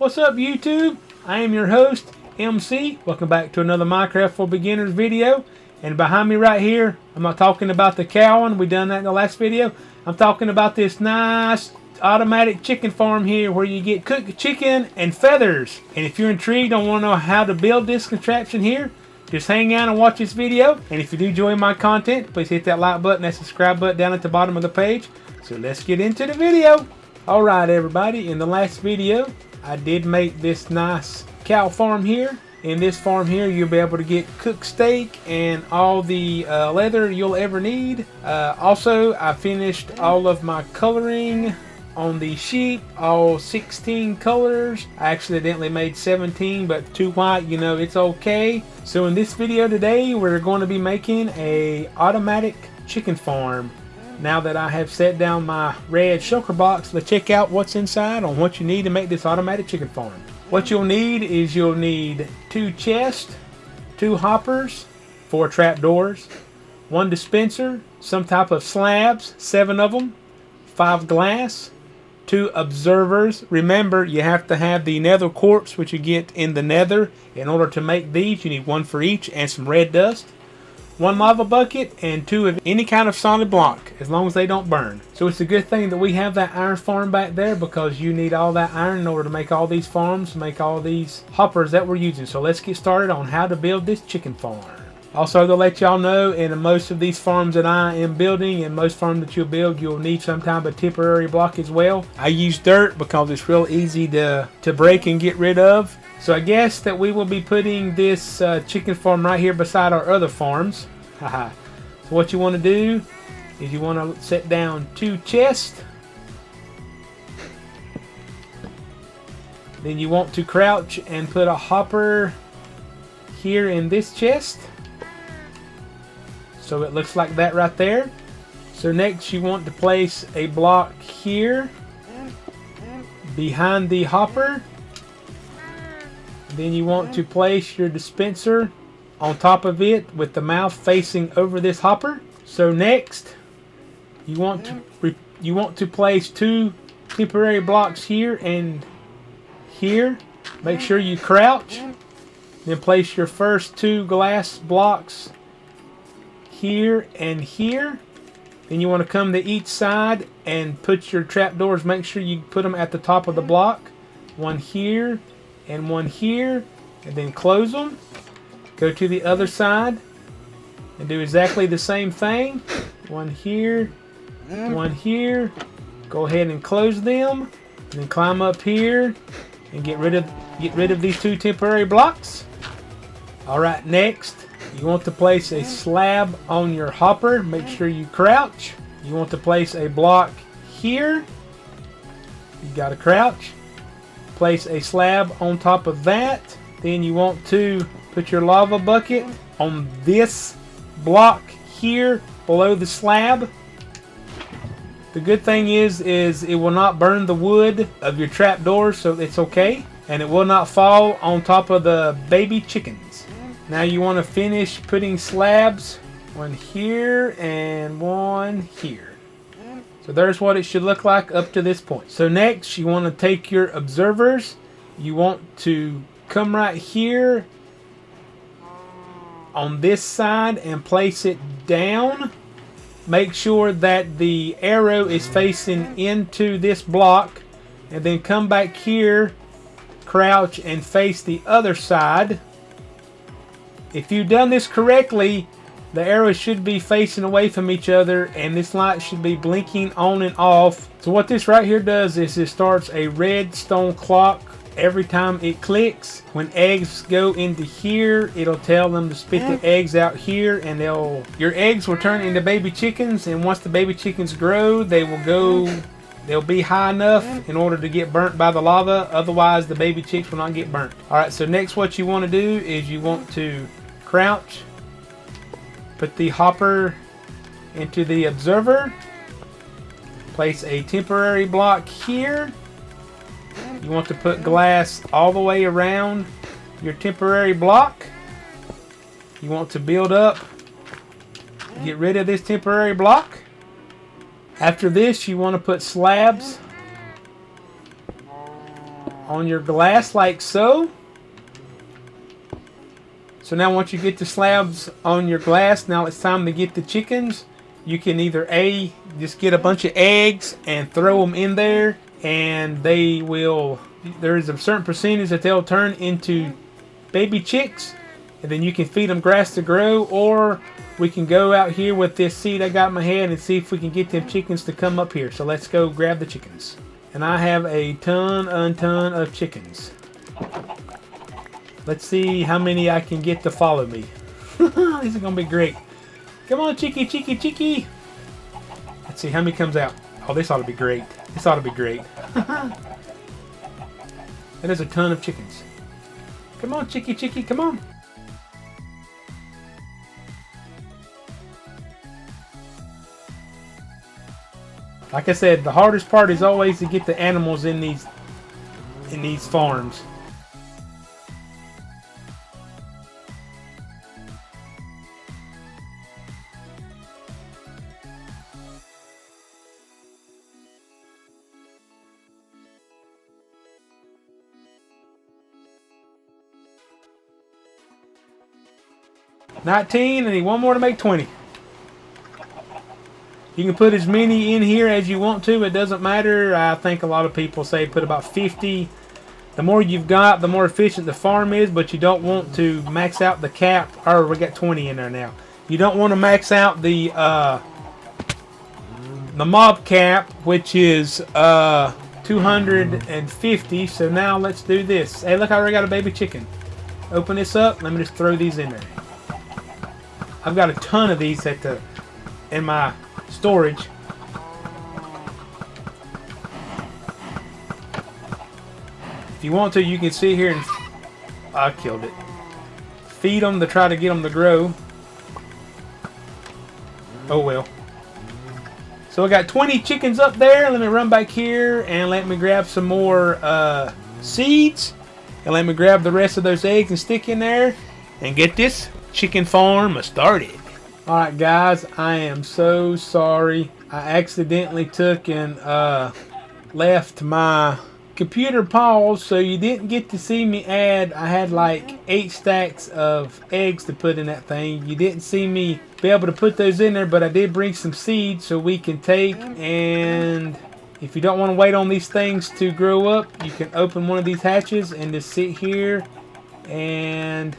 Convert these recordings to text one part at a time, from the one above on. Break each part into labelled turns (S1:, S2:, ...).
S1: What's up, YouTube? I am your host, MC. Welcome back to another Minecraft for Beginners video. And behind me right here, I'm not talking about the cow one. We done that in the last video. I'm talking about this nice automatic chicken farm here where you get cooked chicken and feathers. And if you're intrigued and want to know how to build this contraption here, just hang out and watch this video. And if you do enjoy my content, please hit that like button, that subscribe button down at the bottom of the page. So let's get into the video. Alright everybody, in the last video, I did make this nice cow farm here. In this farm here, you'll be able to get cooked steak and all the leather you'll ever need. Also, I finished all of my coloring on the sheep, all 16 colors. I accidentally made 17, but too white, you know, it's okay. So in this video today, we're going to be making a automatic chicken farm. Now that I have set down my red shulker box, let's check out what's inside on what you need to make this automatic chicken farm. What you'll need is you'll need 2 chests, 2 hoppers, 4 trapdoors, 1 dispenser, some type of slabs, 7 of them, 5 glass, 2 observers. Remember, you have to have the nether quartz, which you get in the nether. In order to make these, you need 1 for each, and some red dust. 1 lava bucket and 2 of any kind of solid block, as long as they don't burn. So it's a good thing that we have that iron farm back there, because you need all that iron in order to make all these farms, make all these hoppers that we're using. So let's get started on how to build this chicken farm. Also, to let y'all know, in most of these farms that I am building, and most farms that you'll build, you'll need some type of temporary block as well. I use dirt because it's real easy to break and get rid of. So I guess that we will be putting this chicken farm right here beside our other farms. Haha. So what you want to do is you want to set down 2 chests. Then you want to crouch and put a hopper here in this chest. So it looks like that right there. So next you want to place a block here behind the hopper. Then you want to place your dispenser on top of it with the mouth facing over this hopper. So next you want to place 2 temporary blocks here and here. Make sure you crouch. Then place your first 2 glass blocks here and here. Then you want to come to each side and put your trapdoors. Make sure you put them at the top of the block. 1 here and 1 here, and then close them. Go to the other side and do exactly the same thing. 1 here, 1 here. Go ahead and close them, and then climb up here and get rid of these 2 temporary blocks. All right, next you want to place a slab on your hopper. Make sure you crouch. You want to place a block here. You got to crouch. Place a slab on top of that. Then you want to put your lava bucket on this block here below the slab. The good thing is it will not burn the wood of your trapdoors, so it's okay. And it will not fall on top of the baby chickens. Now you want to finish putting slabs, 1 here and 1 here. So there's what it should look like up to this point. So next you want to take your observers. You want to come right here on this side and place it down. Make sure that the arrow is facing into this block, and then come back here, crouch, and face the other side. If you've done this correctly, the arrows should be facing away from each other, and this light should be blinking on and off. So what this right here does is it starts a redstone clock every time it clicks. When eggs go into here, it'll tell them to spit the eggs out here, and your eggs will turn into baby chickens. And once the baby chickens grow, they'll be high enough in order to get burnt by the lava. Otherwise, the baby chicks will not get burnt. All right. So next, what you want to do is you want to crouch, put the hopper into the observer, place a temporary block here. You want to put glass all the way around your temporary block. You want to build up, get rid of this temporary block. After this, you want to put slabs on your glass like so. So now once you get the slabs on your glass, now it's time to get the chickens. You can either just get a bunch of eggs and throw them in there, and they will, there's a certain percentage that they'll turn into baby chicks, and then you can feed them grass to grow, or we can go out here with this seed I got in my head and see if we can get them chickens to come up here. So let's go grab the chickens. And I have a ton of chickens. Let's see how many I can get to follow me. These are gonna be great. Come on, chicky, chicky, chicky. Let's see how many comes out. Oh, this ought to be great. This ought to be great. That is a ton of chickens. Come on, chicky, chicky, come on. Like I said, the hardest part is always to get the animals in these farms. $19, I need one more to make 20. You can put as many in here as you want to. It doesn't matter. I think a lot of people say put about 50. The more you've got, the more efficient the farm is, but you don't want to max out the cap. Or we got 20 in there now. You don't want to max out the mob cap, which is 250. So now let's do this. Hey, look, I already got a baby chicken. Open this up. Let me just throw these in there. I've got a ton of these in my storage. If you want to, you can sit here and I killed it. Feed them to try to get them to grow. Oh well. So I got 20 chickens up there. Let me run back here and let me grab some more seeds, and let me grab the rest of those eggs and stick in there and get this chicken farm started. Alright guys, I am so sorry. I accidentally took and left my computer paused, so you didn't get to see me add. I had like 8 stacks of eggs to put in that thing. You didn't see me be able to put those in there, but I did bring some seeds so we can take, and if you don't want to wait on these things to grow up, you can open one of these hatches and just sit here and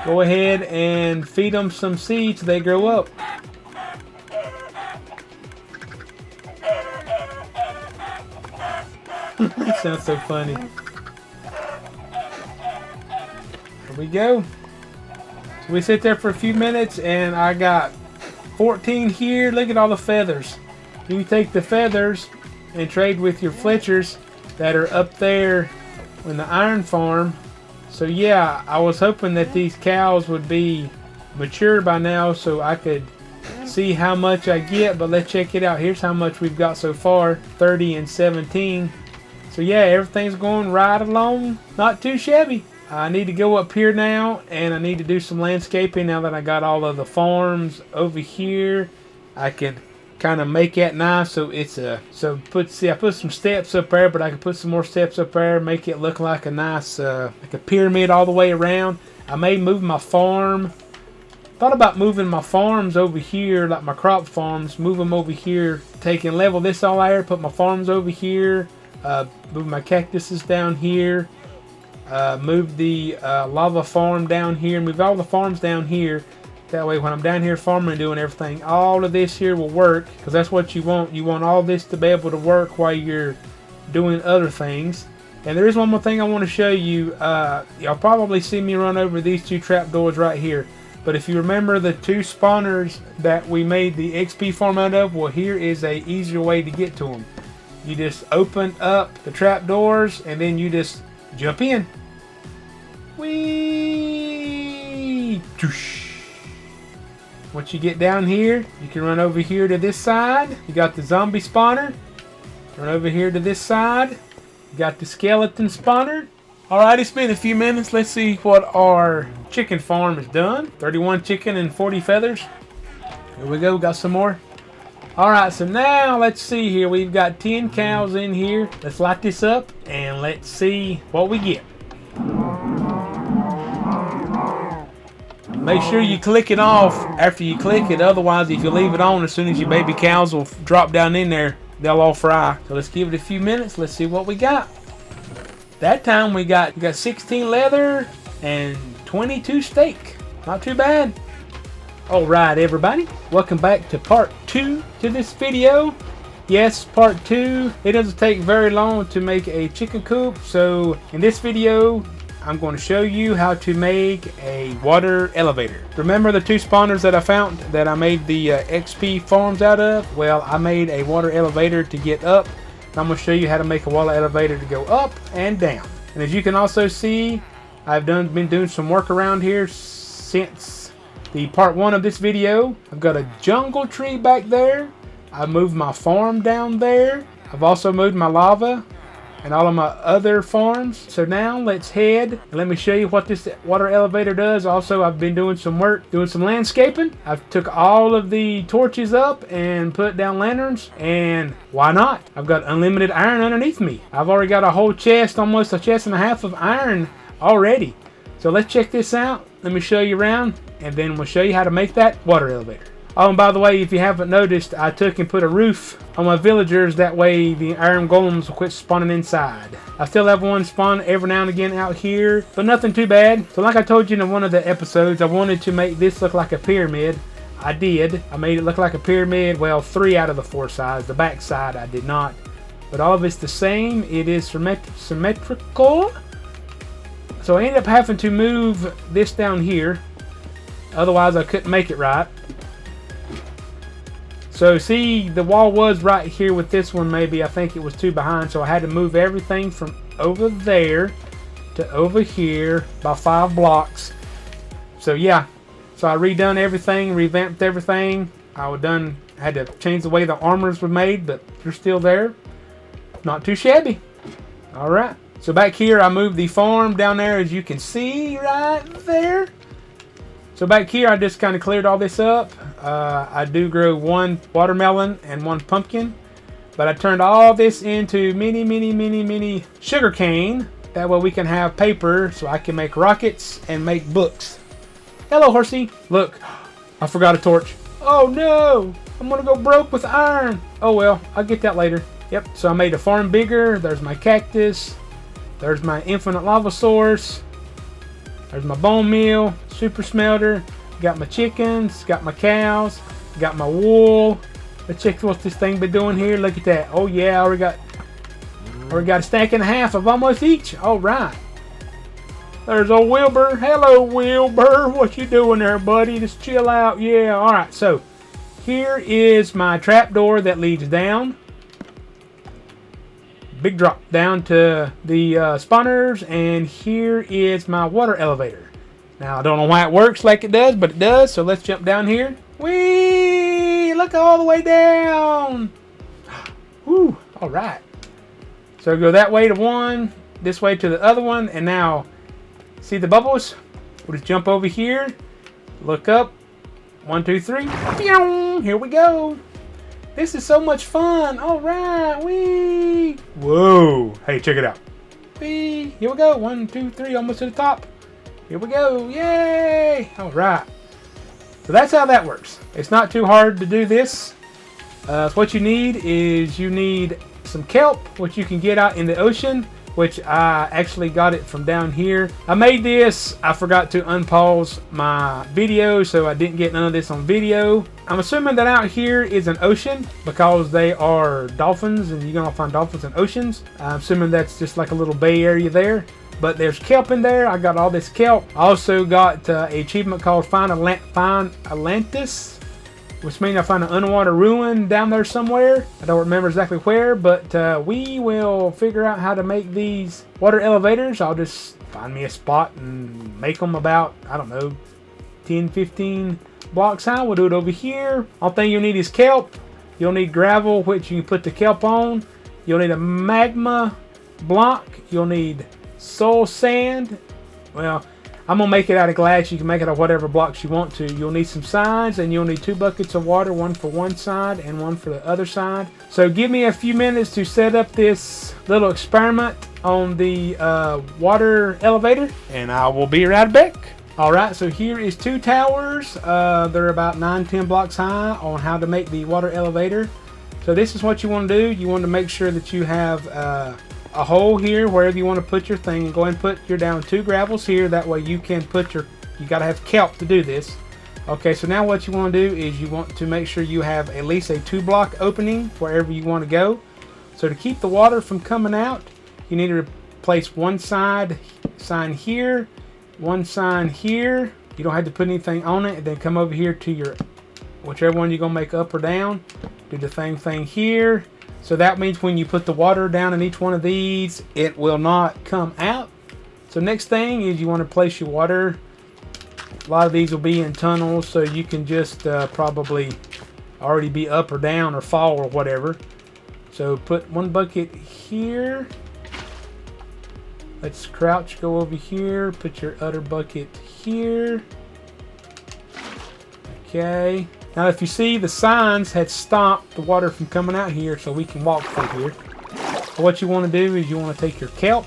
S1: go ahead and feed them some seeds so they grow up. That sounds so funny. Here we go. So we sit there for a few minutes and I got 14 here. Look at all the feathers. You can take the feathers and trade with your Fletchers that are up there in the iron farm. So yeah, I was hoping that these cows would be mature by now so I could see how much I get, but let's check it out. Here's how much we've got so far, 30 and 17. So yeah, everything's going right along, not too shabby. I need to go up here now and I need to do some landscaping now that I got all of the farms over here. I can kind of make that nice so it's I put some steps up there, but I can put some more steps up there, make it look like a nice like a pyramid all the way around. I may move my farm. Thought about moving my farms over here, like my crop farms, move them over here, take and level this all out, put my farms over here, move my cactuses down here, move the lava farm down here, move all the farms down here. That way when I'm down here farming and doing everything, all of this here will work, because that's what you want. You want all this to be able to work while you're doing other things. And there is one more thing I want to show you. Y'all probably see me run over these 2 trapdoors right here. But if you remember the 2 spawners that we made the XP farm out of, well, here is a easier way to get to them. You just open up the trapdoors and then you just jump in. Whee! Once you get down here, you can run over here to this side. You got the zombie spawner. Run over here to this side. You got the skeleton spawner. Alright, it's been a few minutes. Let's see what our chicken farm has done. 31 chicken and 40 feathers. Here we go, got some more. Alright, so now let's see here. We've got 10 cows in here. Let's light this up and let's see what we get. Make sure you click it off after you click it. Otherwise, if you leave it on, as soon as your baby cows will drop down in there, they'll all fry. So let's give it a few minutes. Let's see what we got. That time we got 16 leather and 22 steak. Not too bad. Alright everybody, welcome back to part 2 to this video. Yes, part 2. It doesn't take very long to make a chicken coop. So in this video, I'm going to show you how to make a water elevator. Remember the 2 spawners that I found that I made the XP farms out of? Well, I made a water elevator to get up. I'm going to show you how to make a water elevator to go up and down. And as you can also see, I've been doing some work around here since the part 1 of this video. I've got a jungle tree back there. I moved my farm down there. I've also moved my lava and all of my other farms. So now let's head and let me show you what this water elevator does. Also, I've been doing some work, doing some landscaping. I've took all of the torches up and put down lanterns, and why not? I've got unlimited iron underneath me. I've already got a whole chest, almost a chest and a half of iron already. So let's check this out. Let me show you around, and then we'll show you how to make that water elevator. Oh, and by the way, if you haven't noticed, I took and put a roof on my villagers. That way the iron golems will quit spawning inside. I still have one spawn every now and again out here, but nothing too bad. So like I told you in one of the episodes, I wanted to make this look like a pyramid. I did. I made it look like a pyramid. Well, 3 out of the 4 sides. The back side I did not. But all of it's the same. It is symmetrical. So I ended up having to move this down here. Otherwise I couldn't make it right. So see, the wall was right here with this one maybe. I think it was 2 behind, so I had to move everything from over there to over here by 5 blocks. So yeah, so I redone everything, revamped everything. Had to change the way the armors were made, but they're still there. Not too shabby. Alright, so back here I moved the farm down there, as you can see right there. So back here I just kind of cleared all this up. I do grow 1 watermelon and 1 pumpkin, but I turned all this into mini sugar cane. That way we can have paper so I can make rockets and make books. Hello horsey. Look, I forgot a torch. Oh no, I'm gonna go broke with iron. Oh well, I'll get that later. Yep, so I made the farm bigger. There's my cactus. There's my infinite lava source. There's my bone meal, super smelter. Got my chickens, got my cows, got my wool. Let's check what this thing been doing here. Look at that. Oh yeah, I already got a stack and a half of almost each. All right. There's old Wilbur. Hello, Wilbur. What you doing there, buddy? Just chill out. Yeah. All right. So here is my trapdoor that leads down. Big drop down to the spawners, and here is my water elevator. Now, I don't know why it works like it does, but it does. So let's jump down here. Whee! Look all the way down. Woo! All right. So go that way to one, this way to the other one, and now see the bubbles? We'll just jump over here, look up. 1, 2, 3. Pew! Here we go. This is so much fun. All right. Whee! Whoa! Hey, check it out. Whee! Here we go. 1, 2, 3. Almost to the top. Here we go. Yay! All right. So that's how that works. It's not too hard to do this. So what you need is you need some kelp, which you can get out in the ocean, which I actually got it from down here. I made this. I forgot to unpause my video, so I didn't get none of this on video. I'm assuming that out here is an ocean because they are dolphins, and you're gonna find dolphins in oceans. I'm assuming that's just like a little bay area there. But there's kelp in there. I got all this kelp. I also got an achievement called Find Atlantis, which means I find an underwater ruin down there somewhere. I don't remember exactly where, but we will figure out how to make these water elevators. I'll just find me a spot and make them about, I don't know, 10, 15 blocks high. We'll do it over here. All thing you need is kelp. You'll need gravel, which you can put the kelp on. You'll need a magma block. You'll need soil sand. Well, I'm going to make it out of glass. You can make it out of whatever blocks you want to. You'll need some signs, and you'll need 2 buckets of water, one for one side and one for the other side. So give me a few minutes to set up this little experiment on the water elevator, and I will be right back. Alright, so here is 2 towers. They're about 9-10 blocks high on how to make the water elevator. So this is what you want to do. You want to make sure that you have a hole here wherever you want to put your thing, and go ahead and put your down 2 gravels here. That way you can put your, you got to have kelp to do this. Okay, so now what you want to do is you want to make sure you have at least a 2-block opening wherever you want to go. So to keep the water from coming out, you need to place one sign here, one sign here. You don't have to put anything on it, and then come over here to your, whichever one you're going to make up or down. Do the same thing here. So that means when you put the water down in each one of these, it will not come out. So next thing is you want to place your water. A lot of these will be in tunnels, so you can just probably already be up or down or fall or whatever. So put 1 bucket here. Let's crouch, go over here, put your other bucket here. Okay. Now if you see, the signs had stopped the water from coming out here, so we can walk through here. So what you want to do is you want to take your kelp.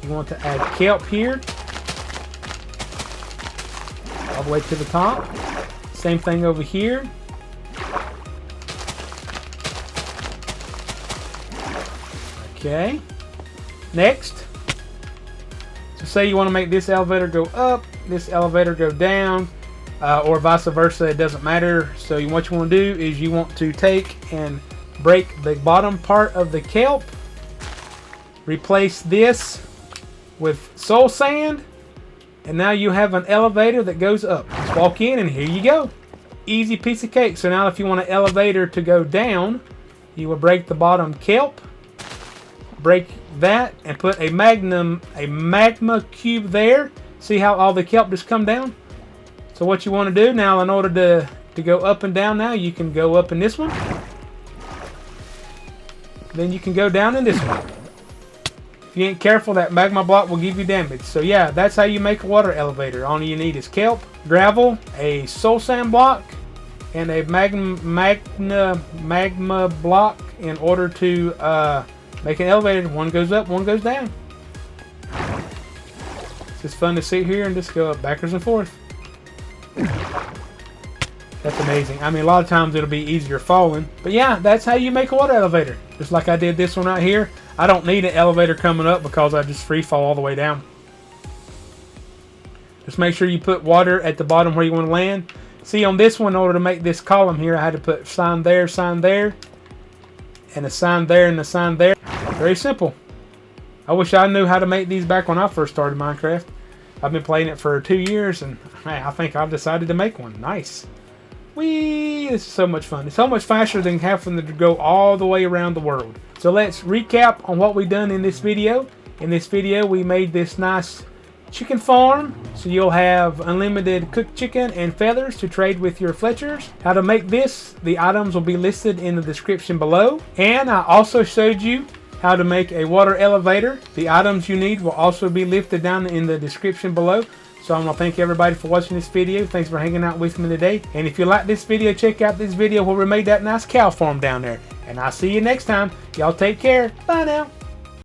S1: You want to add kelp here. All the way to the top. Same thing over here. Okay. Next. So say you want to make this elevator go up, this elevator go down, or vice versa, it doesn't matter. So what you want to do is you want to take and break the bottom part of the kelp, replace this with soil sand, and now you have an elevator that goes up. Just walk in and here you go. Easy piece of cake. So now if you want an elevator to go down, you will break the bottom kelp, break that, and put a magma cube there. See how all the kelp just come down? So what you want to do now, in order to go up and down, now you can go up in this one, then you can go down in this one. If you ain't careful, that magma block will give you damage. So yeah, that's how you make a water elevator. All you need is kelp, gravel, a soil sand block, and a magma block in order to make an elevator. One goes up, one goes down. It's just fun to sit here and just go up backwards and forth. That's amazing. I mean, a lot of times it'll be easier falling. But yeah, that's how you make a water elevator. Just like I did this one right here. I don't need an elevator coming up because I just free fall all the way down. Just make sure you put water at the bottom where you want to land. See, on this one, in order to make this column here, I had to put sign there, and a sign there, and a sign there. Very simple. I wish I knew how to make these back when I first started Minecraft. I've been playing it for 2 years, and hey, I think I've decided to make one. Nice. Whee! This is so much fun. It's so much faster than having to go all the way around the world. So let's recap on what we've done in this video. In this video, we made this nice chicken farm, so you'll have unlimited cooked chicken and feathers to trade with your Fletchers. How to make this, the items will be listed in the description below. And I also showed you how to make a water elevator. The items you need will also be listed down in the description below. So I want to thank everybody for watching this video. Thanks for hanging out with me today. And if you like this video, check out this video where we made that nice cow farm down there. And I'll see you next time. Y'all take care. Bye now.